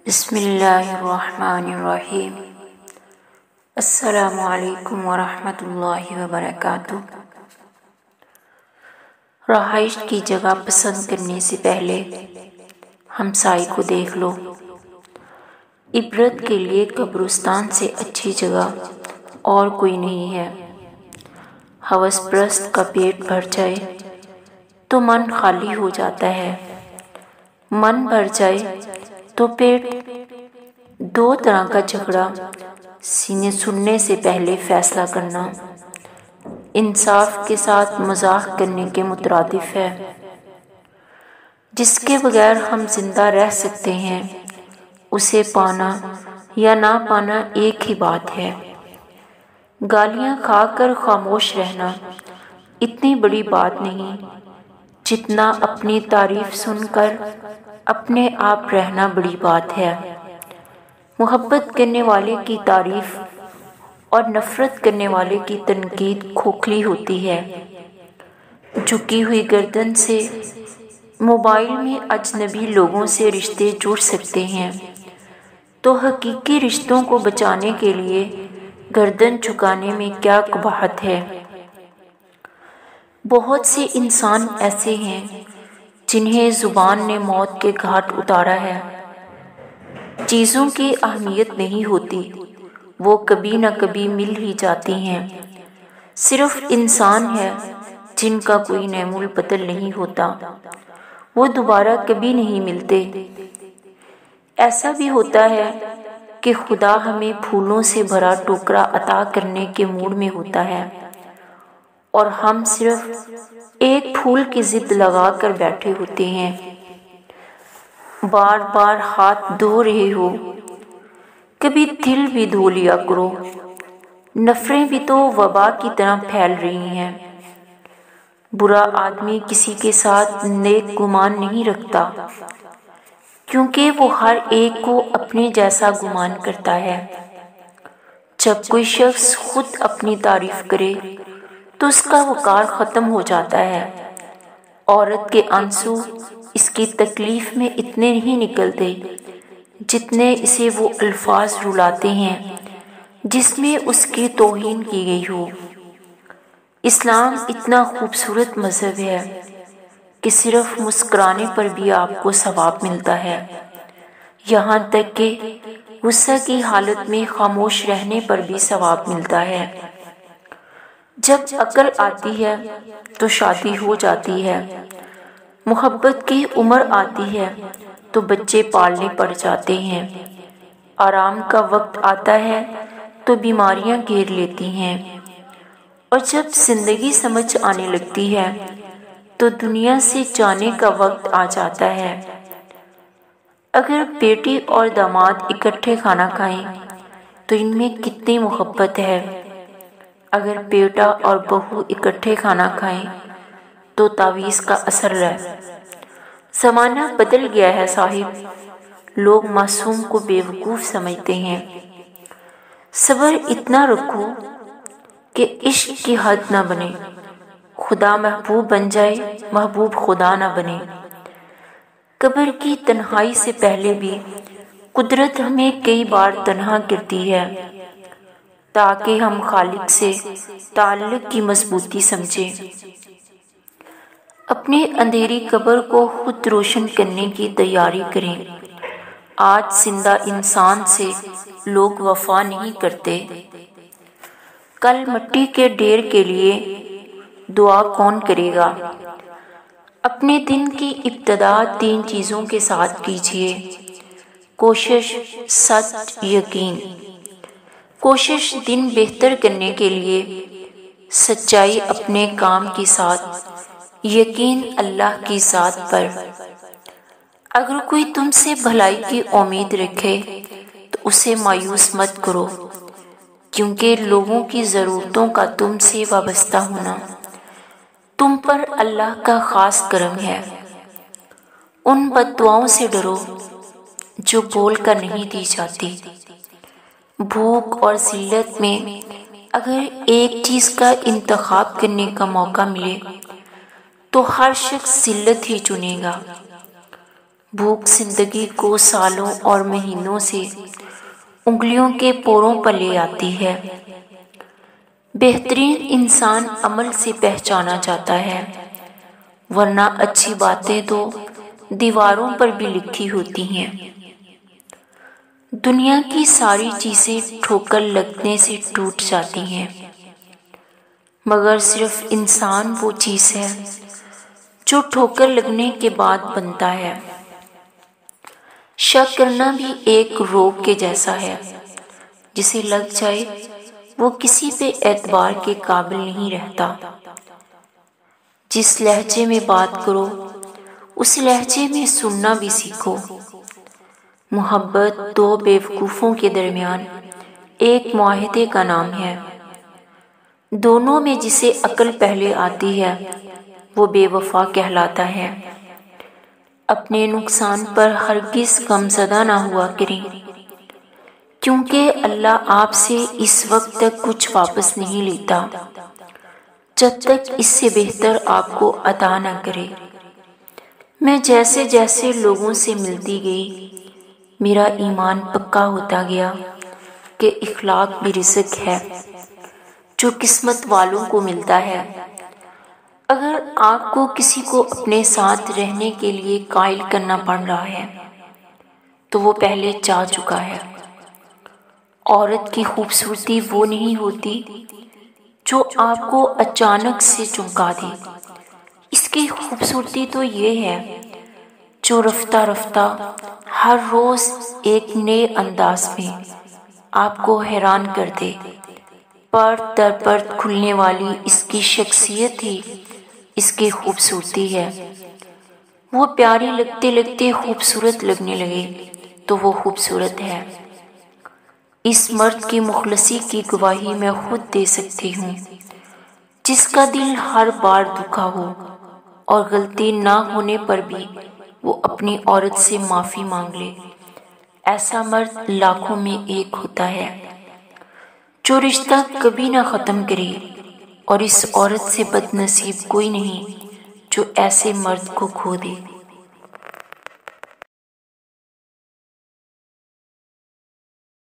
بسم اللہ الرحمن الرحیم۔ السلام علیکم ورحمۃ اللہ وبرکاتہ۔ رہائش کی جگہ پسند کرنے سے پہلے ہمسائے کو دیکھ لو۔ عبرت کے لیے قبرستان سے اچھی جگہ اور کوئی نہیں ہے۔ ہوس پرست کا پیٹ بھر جائے تو من خالی ہو جاتا ہے، من بھر جائے تو پیٹ۔ دو طرح کا جھگڑا سینے سننے سے پہلے فیصلہ کرنا انصاف کے ساتھ مزاح کرنے کے مترادف ہے۔ جس کے بغیر ہم زندہ رہ سکتے ہیں اسے پانا یا نہ پانا ایک ہی بات ہے۔ گالیاں کھا کر خاموش رہنا اتنی بڑی بات نہیں جتنا اپنی تعریف سن کر اپنے آپ رہنا بڑی بات ہے۔ محبت کرنے والے کی تعریف اور نفرت کرنے والے کی تنقید کھوکھلی ہوتی ہے۔ جھکی ہوئی گردن سے موبائل میں اجنبی لوگوں سے رشتے جڑ سکتے ہیں تو حقیقی رشتوں کو بچانے کے لیے گردن جھکانے میں کیا قباحت ہے۔ بہت سے انسان ایسے ہیں جنہیں زبان نے موت کے گھاٹ اتارا ہے۔ چیزوں کی اہمیت نہیں ہوتی، وہ کبھی نہ کبھی مل ہی جاتی ہیں۔ صرف انسان ہے جن کا کوئی نعم البدل نہیں ہوتا، وہ دوبارہ کبھی نہیں ملتے۔ ایسا بھی ہوتا ہے کہ خدا ہمیں پھولوں سے بھرا ٹوکرا عطا کرنے کے موڈ میں ہوتا ہے اور ہم صرف ایک پھول کی ضد لگا کر بیٹھے ہوتے ہیں۔ بار بار ہاتھ دھو رہے ہو، کبھی دل بھی دھو لیا کرو۔ نفرتیں بھی تو وبا کی طرح پھیل رہی ہیں۔ برا آدمی کسی کے ساتھ نیک گمان نہیں رکھتا کیونکہ وہ ہر ایک کو اپنے جیسا گمان کرتا ہے۔ جب کوئی شخص خود اپنی تعریف کرے تو اس کا وقار ختم ہو جاتا ہے۔ عورت کے آنسو اس کی تکلیف میں اتنے نہیں نکلتے جتنے اسے وہ الفاظ رلاتے ہیں جس میں اس کی توہین کی گئی ہو۔ اسلام اتنا خوبصورت مذہب ہے کہ صرف مسکرانے پر بھی آپ کو ثواب ملتا ہے، یہاں تک کہ غصہ کی حالت میں خاموش رہنے پر بھی ثواب ملتا ہے۔ جب عقل آتی ہے تو شادی ہو جاتی ہے، محبت کی عمر آتی ہے تو بچے پالنے پڑ جاتے ہیں، آرام کا وقت آتا ہے تو بیماریاں گھیر لیتی ہیں، اور جب زندگی سمجھ آنے لگتی ہے تو دنیا سے جانے کا وقت آ جاتا ہے۔ اگر بیٹی اور داماد اکٹھے کھانا کھائیں تو ان میں کتنی محبت ہے، اگر بیٹا اور بہو اکٹھے کھانا کھائیں تو تعویذ کا اثر ہے۔ زمانہ بدل گیا ہے صاحب، لوگ معصوم کو بے وقوف سمجھتے ہیں۔ صبر اتنا رکھو کہ عشق کی حد نہ بنے، خدا محبوب بن جائے محبوب خدا نہ بنے۔ قبر کی تنہائی سے پہلے بھی قدرت ہمیں کئی بار تنہا کرتی ہے تاکہ ہم خالق سے تعلق کی مضبوطی سمجھیں۔ اپنی اندھیری قبر کو خود روشن کرنے کی تیاری کریں۔ آج زندہ انسان سے لوگ وفا نہیں کرتے، کل مٹی کے ڈھیر کے لیے دعا کون کرے گا؟ اپنے دن کی ابتدا 3 چیزوں کے ساتھ کیجیے: کوشش، سچ، یقین۔ کوشش دن بہتر کرنے کے لیے، سچائی اپنے کام کے ساتھ، یقین اللہ کی ذات پر۔ اگر کوئی تم سے بھلائی کی امید رکھے تو اسے مایوس مت کرو، کیونکہ لوگوں کی ضرورتوں کا تم سے وابستہ ہونا تم پر اللہ کا خاص کرم ہے۔ ان بد دعاؤں سے ڈرو جو بول کر نہیں دی جاتی۔ بھوک اور ذلت میں اگر ایک چیز کا انتخاب کرنے کا موقع ملے تو ہر شخص ذلت ہی چنے گا۔ بھوک زندگی کو سالوں اور مہینوں سے انگلیوں کے پوروں پر لے آتی ہے۔ بہترین انسان عمل سے پہچانا جاتا ہے، ورنہ اچھی باتیں تو دیواروں پر بھی لکھی ہوتی ہیں۔ دنیا کی ساری چیزیں ٹھوکر لگنے سے ٹوٹ جاتی ہیں، مگر صرف انسان وہ چیز ہے جو ٹھوکر لگنے کے بعد بنتا ہے۔ شک کرنا بھی ایک روگ کے جیسا ہے، جسے لگ جائے وہ کسی پہ اعتبار کے قابل نہیں رہتا۔ جس لہجے میں بات کرو اس لہجے میں سننا بھی سیکھو۔ محبت دو بیوقوفوں کے درمیان ایک معاہدے کا نام ہے۔ دونوں میں جسے عقل پہلے آتی ہے وہ بے وفا کہلاتا ہے۔ اپنے نقصان پر ہرگز غمزدہ نہ ہوا کریں، کیونکہ اللہ آپ سے اس وقت تک کچھ واپس نہیں لیتا جب تک اس سے بہتر آپ کو عطا نہ کرے۔ میں جیسے جیسے لوگوں سے ملتی گئی میرا ایمان پکا ہوتا گیا کہ اخلاق بھی رزق ہے جو قسمت والوں کو ملتا ہے۔ اگر آپ کو کسی کو اپنے ساتھ رہنے کے لیے قائل کرنا پڑ رہا ہے تو وہ پہلے چاہ چکا ہے۔ عورت کی خوبصورتی وہ نہیں ہوتی جو آپ کو اچانک سے چونکا دے، اس کی خوبصورتی تو یہ ہے جو رفتہ رفتہ ہر روز ایک نئے انداز میں آپ کو حیران کر دے۔ پرت در پرت کھلنے والی اس کی شخصیت ہی اس کی خوبصورتی ہے۔ وہ پیاری لگتے لگتے خوبصورت لگنے لگے تو وہ خوبصورت ہے۔ اس مرد کی مخلصی کی گواہی میں خود دے سکتی ہوں، جس کا دل ہر بار دکھا ہو اور غلطی نہ ہونے پر بھی وہ اپنی عورت سے معافی مانگ لے۔ ایسا مرد لاکھوں میں ایک ہوتا ہے جو رشتہ کبھی نہ ختم کرے، اور اس عورت سے بد نصیب کوئی نہیں جو ایسے مرد کو کھو دے۔